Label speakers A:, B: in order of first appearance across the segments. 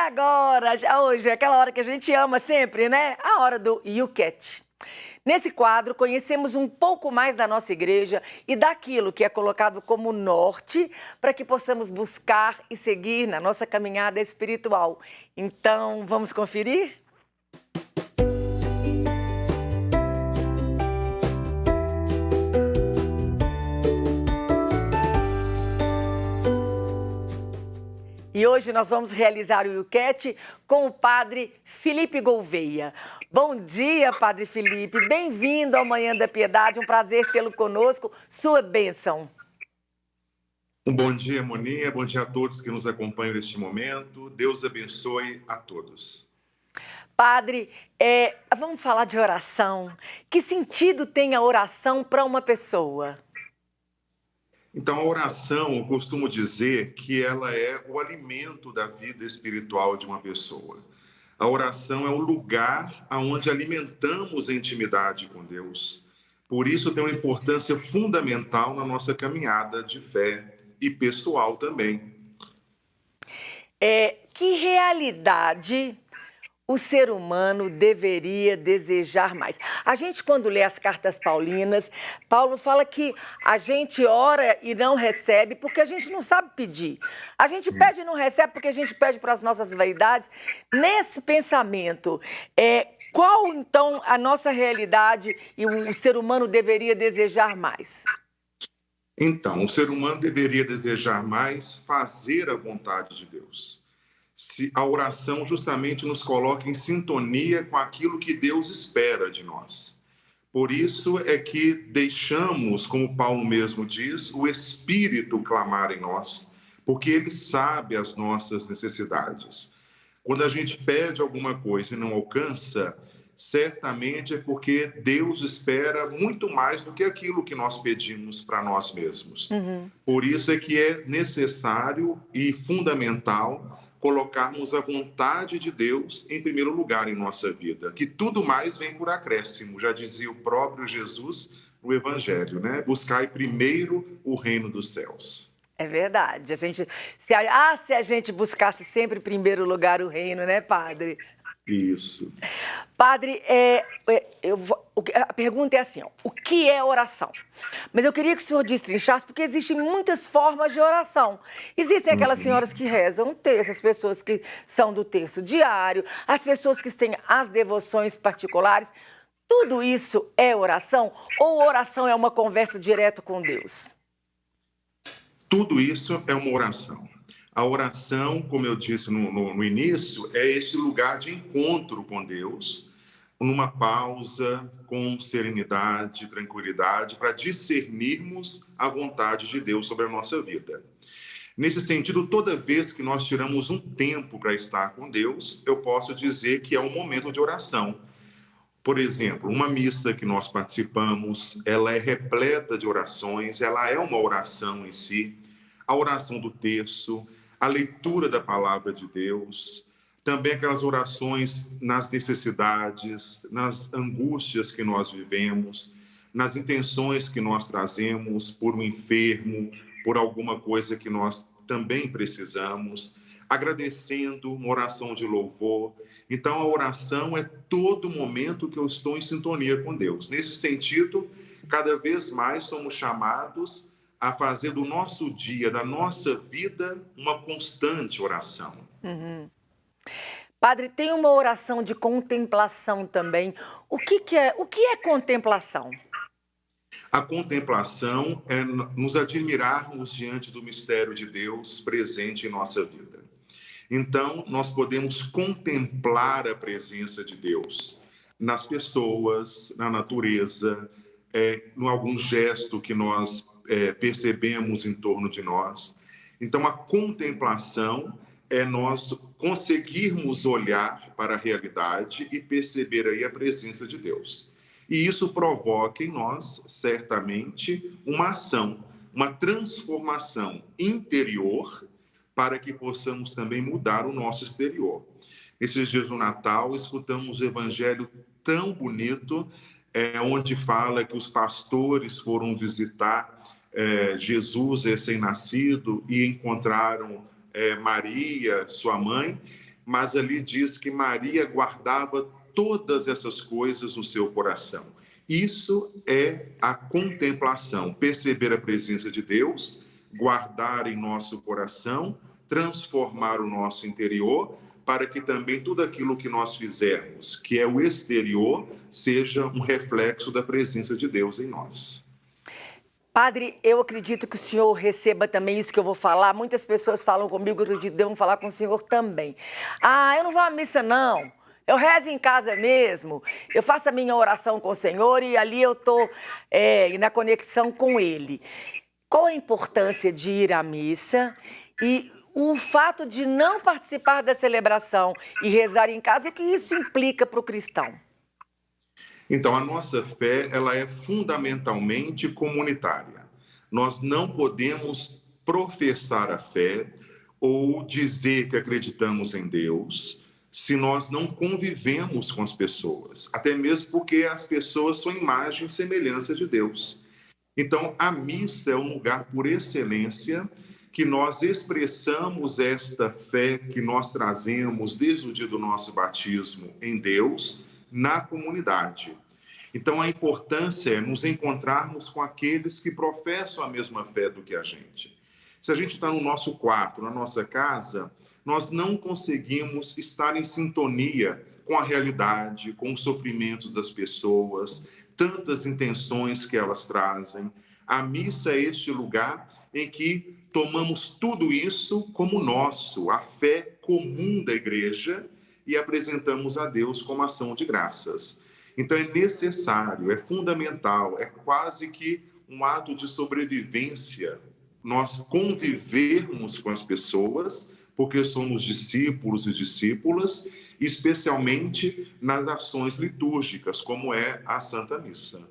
A: agora, já hoje, é aquela hora que a gente ama sempre, né? A hora do YouCat. Nesse quadro, conhecemos um pouco mais da nossa igreja e daquilo que é colocado como norte para que possamos buscar e seguir na nossa caminhada espiritual. Então, vamos conferir? E hoje nós vamos realizar o YouCat com o Padre Felipe Gouveia. Bom dia, Padre Felipe. Bem-vindo ao Manhã da Piedade. Um prazer tê-lo conosco. Sua bênção.
B: Um bom dia, Moninha. Bom dia a todos que nos acompanham neste momento. Deus abençoe a todos.
A: Padre, vamos falar de oração. Que sentido tem a oração para uma pessoa?
B: Então, a oração, eu costumo dizer que ela é o alimento da vida espiritual de uma pessoa. A oração é o lugar onde alimentamos a intimidade com Deus. Por isso, tem uma importância fundamental na nossa caminhada de fé e pessoal também.
A: Que realidade o ser humano deveria desejar mais? A gente, quando lê as cartas paulinas, Paulo fala que a gente ora e não recebe porque a gente não sabe pedir. A gente pede e não recebe porque a gente pede para as nossas vaidades. Nesse pensamento, qual, então, a nossa realidade e o ser humano deveria desejar mais?
B: Então, o ser humano deveria desejar mais fazer a vontade de Deus. Se a oração justamente nos coloca em sintonia com aquilo que Deus espera de nós. Por isso é que deixamos, como Paulo mesmo diz, o Espírito clamar em nós, porque ele sabe as nossas necessidades. Quando a gente pede alguma coisa e não alcança, certamente é porque Deus espera muito mais do que aquilo que nós pedimos para nós mesmos. Por isso é que é necessário e fundamental colocarmos a vontade de Deus em primeiro lugar em nossa vida, que tudo mais vem por acréscimo, já dizia o próprio Jesus no Evangelho, né? Buscai primeiro o reino dos céus.
A: É verdade. Se a gente buscasse sempre em primeiro lugar o reino, né, Padre?
B: Isso.
A: Padre, a pergunta é assim, ó, o que é oração? Mas eu queria que o senhor destrinchasse, porque existem muitas formas de oração. Existem aquelas senhoras que rezam um terço, as pessoas que são do terço diário, as pessoas que têm as devoções particulares. Tudo isso é oração ou oração é uma conversa direta com Deus?
B: Tudo isso é uma oração. A oração, como eu disse no início, é este lugar de encontro com Deus, numa pausa, com serenidade, tranquilidade, para discernirmos a vontade de Deus sobre a nossa vida. Nesse sentido, toda vez que nós tiramos um tempo para estar com Deus, eu posso dizer que é um momento de oração. Por exemplo, uma missa que nós participamos, ela é repleta de orações, ela é uma oração em si. A oração do terço, a leitura da palavra de Deus, também aquelas orações nas necessidades, nas angústias que nós vivemos, nas intenções que nós trazemos por um enfermo, por alguma coisa que nós também precisamos, agradecendo, uma oração de louvor. Então, a oração é todo momento que eu estou em sintonia com Deus. Nesse sentido, cada vez mais somos chamados a fazer do nosso dia, da nossa vida, uma constante oração.
A: Padre, tem uma oração de contemplação também. O que é contemplação?
B: A contemplação é nos admirarmos diante do mistério de Deus presente em nossa vida. Então, nós podemos contemplar a presença de Deus nas pessoas, na natureza, em algum gesto que nós percebemos em torno de nós. Então, a contemplação é nós conseguirmos olhar para a realidade e perceber aí a presença de Deus. E isso provoca em nós, certamente, uma ação, uma transformação interior para que possamos também mudar o nosso exterior. Esses dias do Natal, escutamos o evangelho tão bonito, onde fala que os pastores foram visitar Jesus recém-nascido e encontraram Maria, sua mãe, mas ali diz que Maria guardava todas essas coisas no seu coração. Isso é a contemplação, perceber a presença de Deus, guardar em nosso coração, transformar o nosso interior, para que também tudo aquilo que nós fizermos, que é o exterior, seja um reflexo da presença de Deus em nós.
A: Padre, eu acredito que o senhor receba também isso que eu vou falar. Muitas pessoas falam comigo, eu acredito que devam falar com o senhor também. Ah, eu não vou à missa, não. Eu rezo em casa mesmo. Eu faço a minha oração com o Senhor e ali eu estou na conexão com Ele. Qual a importância de ir à missa e o fato de não participar da celebração e rezar em casa, o que isso implica para o cristão?
B: Então, a nossa fé, ela é fundamentalmente comunitária. Nós não podemos professar a fé ou dizer que acreditamos em Deus se nós não convivemos com as pessoas, até mesmo porque as pessoas são imagem e semelhança de Deus. Então, a missa é um lugar por excelência que nós expressamos esta fé que nós trazemos desde o dia do nosso batismo em Deus, na comunidade. Então, a importância é nos encontrarmos com aqueles que professam a mesma fé do que a gente. Se a gente está no nosso quarto, na nossa casa, nós não conseguimos estar em sintonia com a realidade, com os sofrimentos das pessoas, tantas intenções que elas trazem. A missa é este lugar em que tomamos tudo isso como nosso, a fé comum da igreja, e apresentamos a Deus como ação de graças. Então é necessário, é fundamental, é quase que um ato de sobrevivência nós convivermos com as pessoas, porque somos discípulos e discípulas, especialmente nas ações litúrgicas, como é a Santa Missa.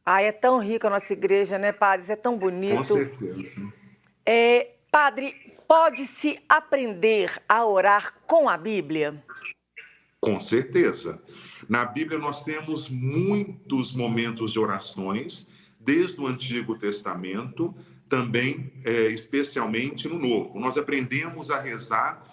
A: Ah, é tão rica a nossa igreja, né, padre? Isso é tão bonito.
B: Com certeza.
A: Padre, pode-se aprender a orar com a Bíblia?
B: Com certeza. Na Bíblia nós temos muitos momentos de orações, desde o Antigo Testamento, também especialmente no Novo. Nós aprendemos a rezar,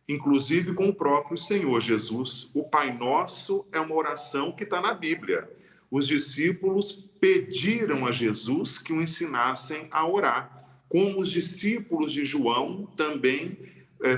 B: inclusive com o próprio Senhor Jesus. O Pai Nosso é uma oração que está na Bíblia. Os discípulos pediram a Jesus que o ensinassem a orar, como os discípulos de João também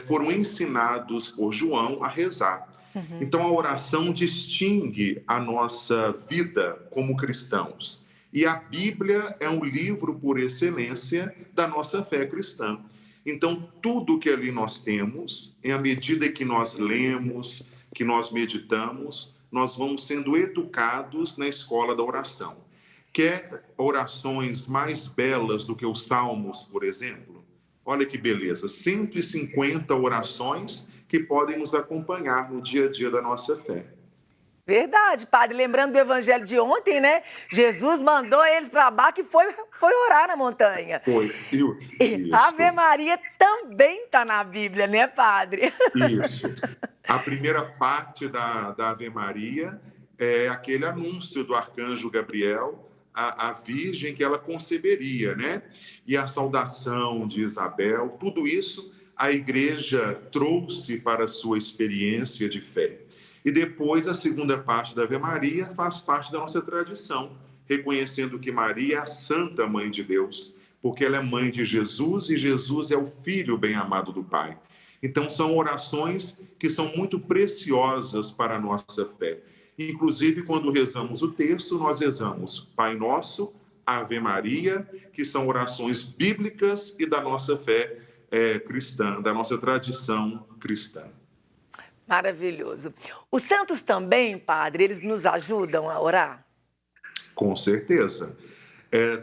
B: foram ensinados por João a rezar. Então, a oração distingue a nossa vida como cristãos. E a Bíblia é um livro por excelência da nossa fé cristã. Então, tudo que ali nós temos, à medida que nós lemos, que nós meditamos, nós vamos sendo educados na escola da oração. Quer orações mais belas do que os salmos, por exemplo? Olha que beleza, 150 orações que podem nos acompanhar no dia a dia da nossa fé.
A: Verdade, padre. Lembrando do evangelho de ontem, né? Jesus mandou eles para baixo e foi orar na montanha.
B: Foi, isso.
A: Ave Maria também está na Bíblia, né, padre?
B: Isso. A primeira parte da Ave Maria é aquele anúncio do arcanjo Gabriel à Virgem que ela conceberia, né? E a saudação de Isabel, tudo isso a igreja trouxe para a sua experiência de fé. E depois, a segunda parte da Ave Maria faz parte da nossa tradição, reconhecendo que Maria é a Santa Mãe de Deus, porque ela é mãe de Jesus e Jesus é o Filho bem-amado do Pai. Então, são orações que são muito preciosas para a nossa fé. Inclusive, quando rezamos o terço, nós rezamos Pai Nosso, Ave Maria, que são orações bíblicas e da nossa fé cristã, da nossa tradição cristã.
A: Maravilhoso. Os santos também, padre, eles nos ajudam a orar?
B: Com certeza.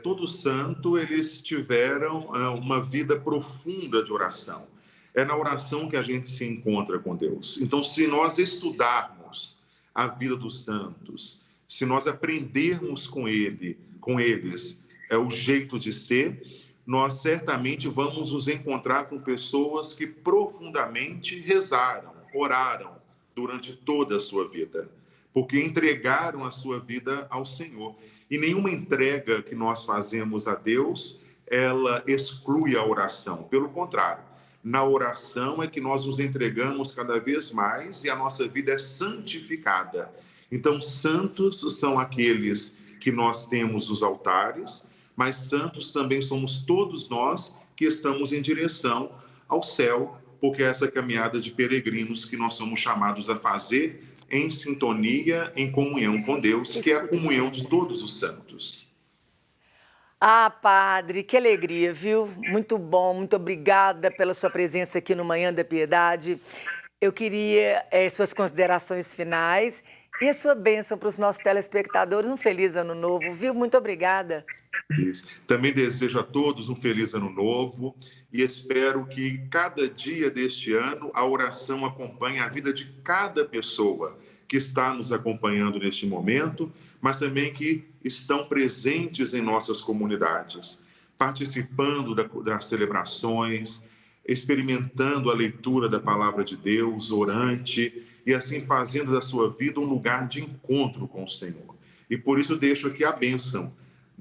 B: Todo santo, eles tiveram uma vida profunda de oração. É na oração que a gente se encontra com Deus. Então, se nós estudarmos a vida dos santos, se nós aprendermos com eles o jeito de ser, nós certamente vamos nos encontrar com pessoas que profundamente rezaram, oraram durante toda a sua vida, porque entregaram a sua vida ao Senhor. E nenhuma entrega que nós fazemos a Deus, ela exclui a oração. Pelo contrário, Na oração é que nós nos entregamos cada vez mais e a nossa vida é santificada. Então, santos são aqueles que nós temos os altares, mas santos também somos todos nós que estamos em direção ao céu, porque é essa caminhada de peregrinos que nós somos chamados a fazer em sintonia, em comunhão com Deus, que é a comunhão de todos os santos.
A: Ah, padre, que alegria, viu? Muito bom, muito obrigada pela sua presença aqui no Manhã da Piedade. Eu queria suas considerações finais e a sua bênção para os nossos telespectadores. Um feliz ano novo, viu? Muito obrigada.
B: Isso. Também desejo a todos um feliz ano novo e espero que cada dia deste ano a oração acompanhe a vida de cada pessoa que está nos acompanhando neste momento, mas também que estão presentes em nossas comunidades, participando das celebrações, experimentando a leitura da palavra de Deus, orante, e assim fazendo da sua vida um lugar de encontro com o Senhor. E por isso deixo aqui a bênção,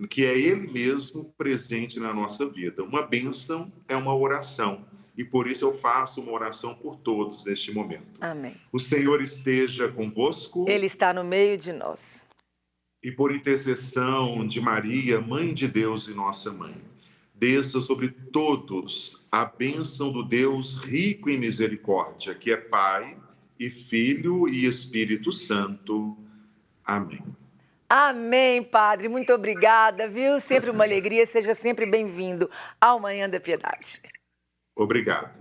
B: que é Ele mesmo presente na nossa vida. Uma bênção é uma oração, e por isso eu faço uma oração por todos neste momento.
A: Amém.
B: O Senhor esteja convosco.
A: Ele está no meio de nós.
B: E por intercessão de Maria, Mãe de Deus e nossa Mãe, desça sobre todos a bênção do Deus rico em misericórdia, que é Pai e Filho e Espírito Santo. Amém.
A: Amém, padre. Muito obrigada, viu? Sempre uma alegria. Seja sempre bem-vindo ao Manhã da Piedade.
B: Obrigado.